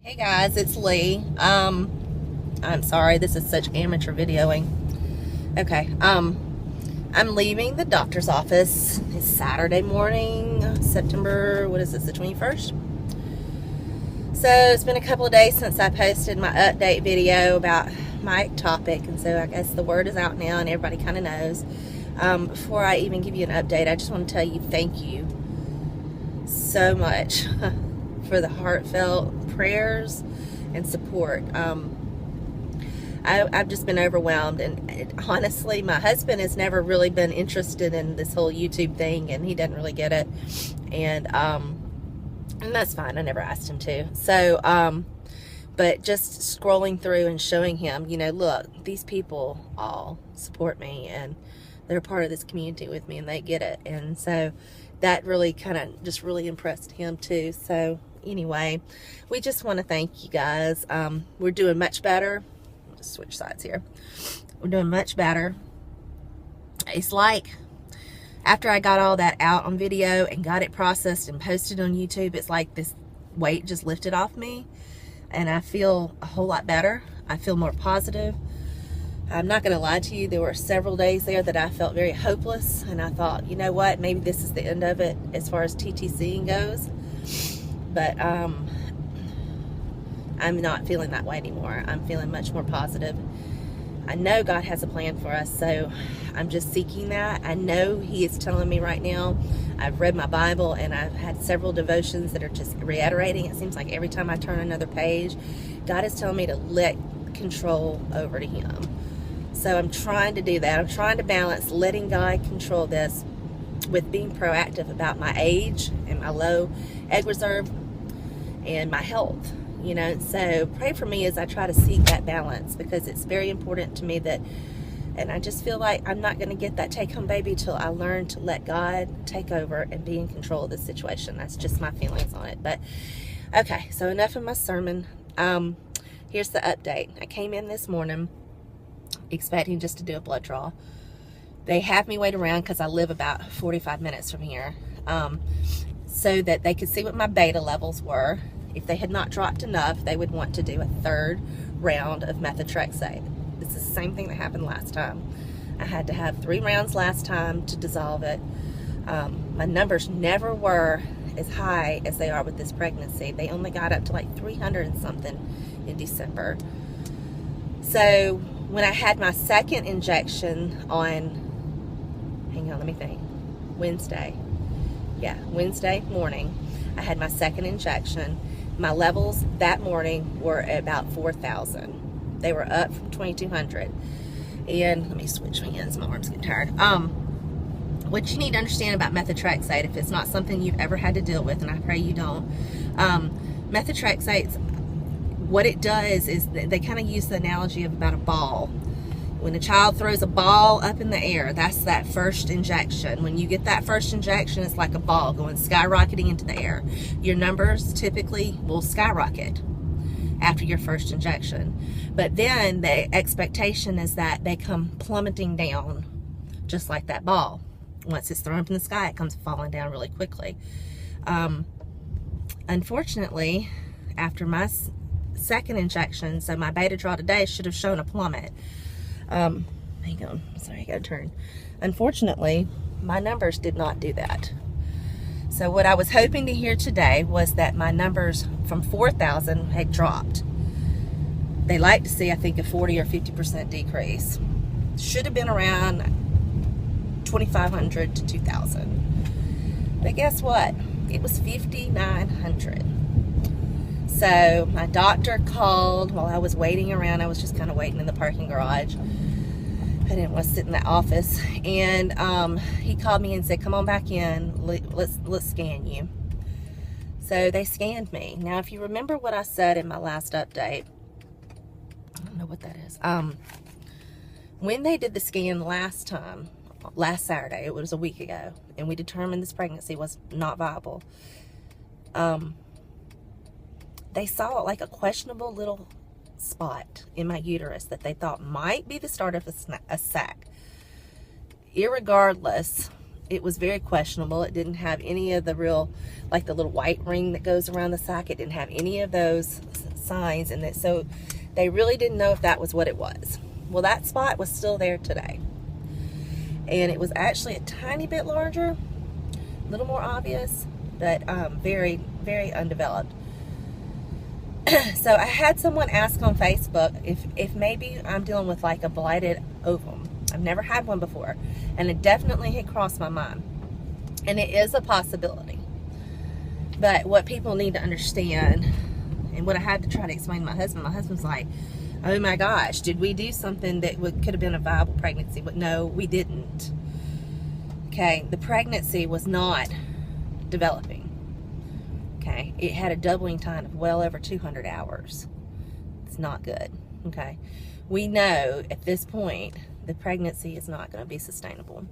Hey guys, it's Lee. I'm sorry, this is such amateur videoing. Okay, I'm leaving the doctor's office. It's Saturday morning, September, what is this, the 21st? So it's been a couple of days since I posted my update video about my ectopic, and so I guess the word is out now and everybody kind of knows. Before I even give you an update, I just want to tell you thank you so much for the heartfelt prayers and support. I've just been overwhelmed, and honestly, my husband has never really been interested in this whole YouTube thing, and he doesn't really get it, and that's fine. I never asked him to. So, but just scrolling through and showing him, you know, look, these people all support me, and they're part of this community with me, and they get it, and so that really kind of just really impressed him too. So anyway, we just want to thank you guys. We're doing much better. Let's switch sides here. We're doing much better. It's like after I got all that out on video and got it processed and posted on YouTube, it's like this weight just lifted off me, and I feel a whole lot better. I feel more positive. I'm not going to lie to you, there were several days there that I felt very hopeless, and I thought, you know what, maybe this is the end of it as far as TTCing goes. But I'm not feeling that way anymore. I'm feeling much more positive. I know God has a plan for us, so I'm just seeking that. I know He is telling me right now. I've read my Bible, and I've had several devotions that are just reiterating. It seems like every time I turn another page, God is telling me to let control over to Him. So I'm trying to do that. I'm trying to balance letting God control this with being proactive about my age and my low egg reserve and my health, you know. So pray for me as I try to seek that balance, because it's very important to me that, and I just feel like I'm not going to get that take-home baby till I learn to let God take over and be in control of this situation. That's just my feelings on it. But okay, so enough of my sermon. Here's the update. I came in this morning expecting just to do a blood draw. They have me wait around because I live about 45 minutes from here, so that they could see what my beta levels were. If they had not dropped enough, they would want to do a third round of methotrexate. This is the same thing that happened last time. I had to have 3 rounds last time to dissolve it. My numbers never were as high as they are with this pregnancy. They only got up to like 300 and something in December. So when I had my second injection on, hang on, let me think, Wednesday morning, I had my second injection. My levels that morning were at about 4,000. They were up from 2,200. And let me switch hands, my arm's getting tired. What you need to understand about methotrexate, if it's not something you've ever had to deal with, and I pray you don't, methotrexate's, what it does is they kind of use the analogy of about a ball. When a child throws a ball up in the air, that's that first injection. When you get that first injection, it's like a ball going skyrocketing into the air. Your numbers typically will skyrocket after your first injection. But then the expectation is that they come plummeting down just like that ball. Once it's thrown up in the sky, it comes falling down really quickly. Unfortunately, after my second injection, so my beta draw today should have shown a plummet. Hang on, sorry, I gotta turn. Unfortunately, my numbers did not do that. So what I was hoping to hear today was that my numbers from 4,000 had dropped. They like to see, I think, a 40 or 50% decrease. Should have been around 2,500 to 2,000. But guess what? It was 5,900. So my doctor called while I was waiting around. I was just kind of waiting in the parking garage. I didn't want to sit in the office. And he called me and said, come on back in. Let's scan you. So they scanned me. Now, if you remember what I said in my last update, I don't know what that is. When they did the scan last time, last Saturday, it was a week ago, and we determined this pregnancy was not viable. They saw like a questionable little spot in my uterus that they thought might be the start of a sac. Irregardless, it was very questionable. It didn't have any of the real, like the little white ring that goes around the sac. It didn't have any of those signs, and so they really didn't know if that was what it was. Well, that spot was still there today, and it was actually a tiny bit larger, a little more obvious, but very, very undeveloped. So I had someone ask on Facebook if maybe I'm dealing with like a blighted ovum. I've never had one before, and it definitely had crossed my mind, and it is a possibility. But what people need to understand, and what I had to try to explain to my husband's like, oh my gosh, did we do something that could have been a viable pregnancy? But no, we didn't. Okay, the pregnancy was not developing. Okay, it had a doubling time of well over 200 hours. It's not good. Okay, we know at this point the pregnancy is not going to be sustainable.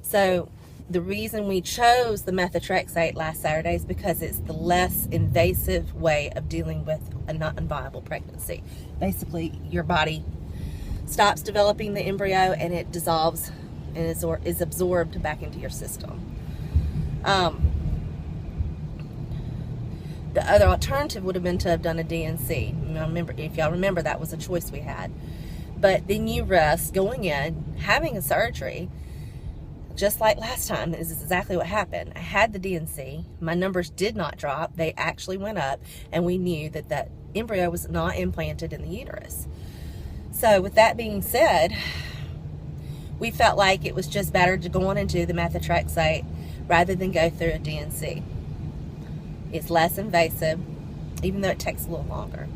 So the reason we chose the methotrexate last Saturday is because it's the less invasive way of dealing with a non-viable pregnancy. Basically, your body stops developing the embryo and it dissolves and is absorbed back into your system. The other alternative would have been to have done a DNC. If y'all remember, that was a choice we had. But then you risk going in, having a surgery, just like last time. This is exactly what happened. I had the DNC. My numbers did not drop. They actually went up, and we knew that that embryo was not implanted in the uterus. So with that being said, we felt like it was just better to go on and do the methotrexate rather than go through a DNC. It's less invasive, even though it takes a little longer,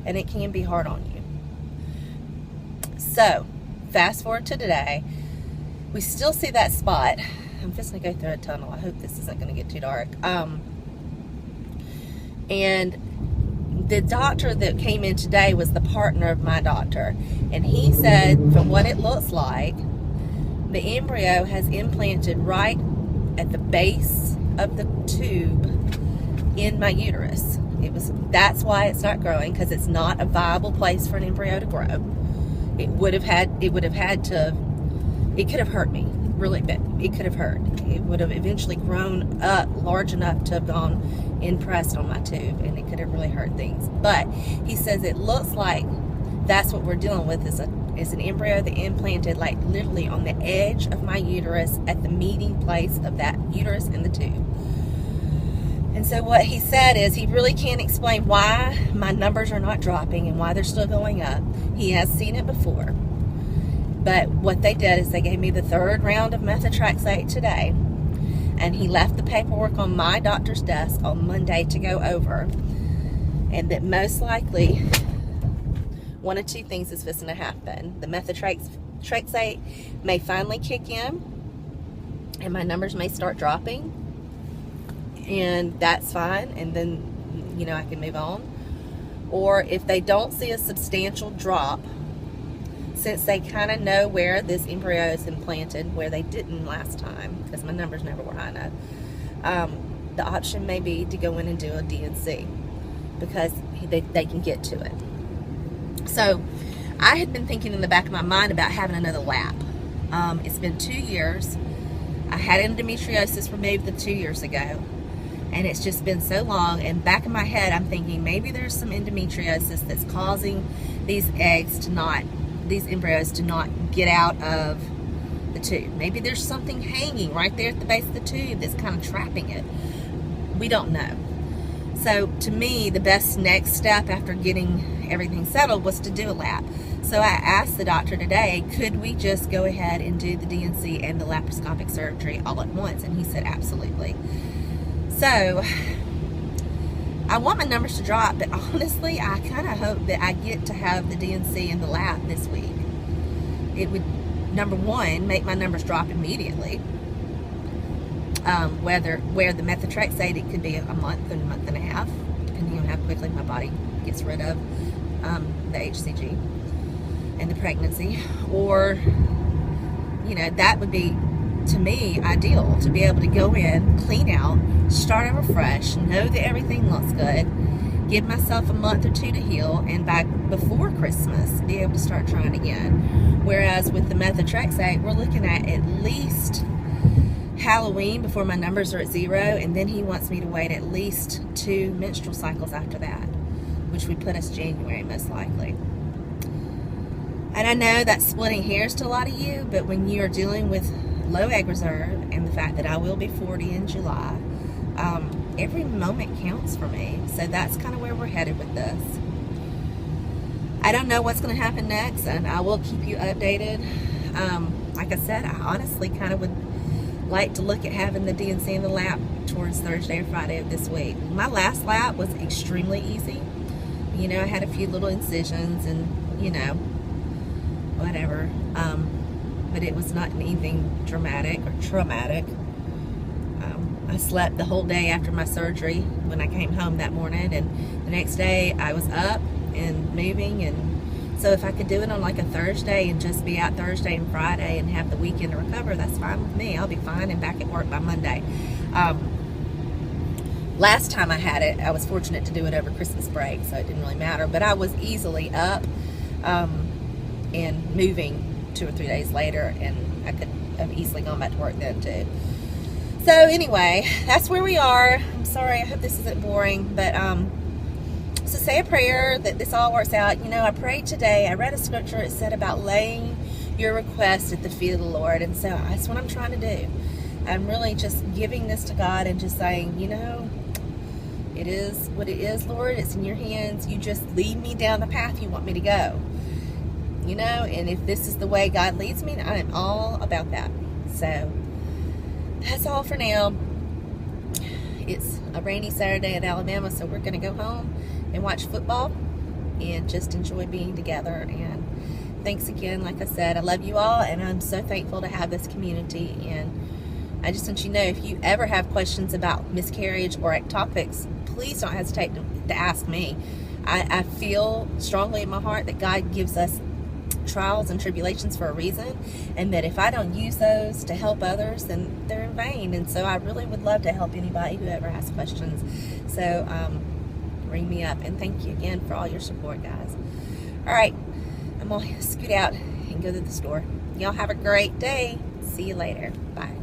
and it can be hard on you. So, fast forward to today, we still see that spot. I'm just going to go through a tunnel. I hope this isn't going to get too dark. And the doctor that came in today was the partner of my doctor, and he said, from what it looks like, the embryo has implanted right at the base of the tube in my uterus. That's why it's not growing, because it's not a viable place for an embryo to grow. It could have hurt me really bad. It could have hurt. It would have eventually grown up large enough to have gone and pressed on my tube, and it could have really hurt things. But he says it looks like that's what we're dealing with, is an embryo that implanted like literally on the edge of my uterus at the meeting place of that uterus and the tube. And so what he said is he really can't explain why my numbers are not dropping and why they're still going up. He has seen it before. But what they did is they gave me the 3rd round of methotrexate today, and he left the paperwork on my doctor's desk on Monday to go over, and that most likely one of two things is fixing to happen. The methotrexate may finally kick in, and my numbers may start dropping, and that's fine, and then, you know, I can move on. Or if they don't see a substantial drop, since they kind of know where this embryo is implanted, where they didn't last time, because my numbers never were high enough, the option may be to go in and do a DNC, because they can get to it. So I had been thinking in the back of my mind about having another lap. It's been 2 years. I had endometriosis removed 2 years ago, and it's just been so long, and back in my head I'm thinking maybe there's some endometriosis that's causing these embryos to not get out of the tube. Maybe there's something hanging right there at the base of the tube that's kind of trapping it. We don't know. So to me, the best next step after getting everything settled was to do a lap. So I asked the doctor today, could we just go ahead and do the DNC and the laparoscopic surgery all at once? And he said absolutely. So I want my numbers to drop, but honestly, I kind of hope that I get to have the DNC and the lap this week. It would, number one, make my numbers drop immediately. Where the methotrexate, it could be a month and a month and a half, depending on how quickly my body gets rid of the HCG and the pregnancy. Or, you know, that would be, to me, ideal, to be able to go in, clean out, start over fresh, know that everything looks good, give myself a month or two to heal, and before Christmas be able to start trying again. Whereas with the methotrexate, we're looking at least Halloween before my numbers are at 0, and then he wants me to wait at least 2 menstrual cycles after that, which would put us January most likely. And I know that's splitting hairs to a lot of you, but when you're dealing with low egg reserve and the fact that I will be 40 in July, every moment counts for me. So that's kind of where we're headed with this. I don't know what's going to happen next, and I will keep you updated. Like I said, I honestly kind of would like to look at having the DNC in the lap towards Thursday or Friday of this week. My last lap was extremely easy. You know, I had a few little incisions and, you know, whatever. But it was not anything dramatic or traumatic. I slept the whole day after my surgery when I came home that morning, and the next day I was up and moving. And so if I could do it on like a Thursday and just be out Thursday and Friday and have the weekend to recover, that's fine with me. I'll be fine and back at work by Monday. Last time I had it, I was fortunate to do it over Christmas break, so it didn't really matter. But I was easily up and moving 2 or 3 days later, and I could have easily gone back to work then too. So anyway, that's where we are. I'm sorry, I hope this isn't boring, but so say a prayer that this all works out. You know, I prayed today. I read a scripture. It said about laying your request at the feet of the Lord, and so that's what I'm trying to do. I'm really just giving this to God and just saying, you know, it is what it is, Lord. It's in your hands. You just lead me down the path you want me to go. You know, and if this is the way God leads me, I am all about that. So that's all for now. It's a rainy Saturday in Alabama, so we're going to go home and watch football and just enjoy being together. And thanks again. Like I said, I love you all, and I'm so thankful to have this community. And I just want you to know, if you ever have questions about miscarriage or ectopics, please don't hesitate to ask me. I feel strongly in my heart that God gives us trials and tribulations for a reason, and that if I don't use those to help others, then they're in vain. And so I really would love to help anybody who ever has questions. So ring me up, and thank you again for all your support, guys. All right, I'm gonna scoot out and go to the store. Y'all have a great day. See you later. Bye.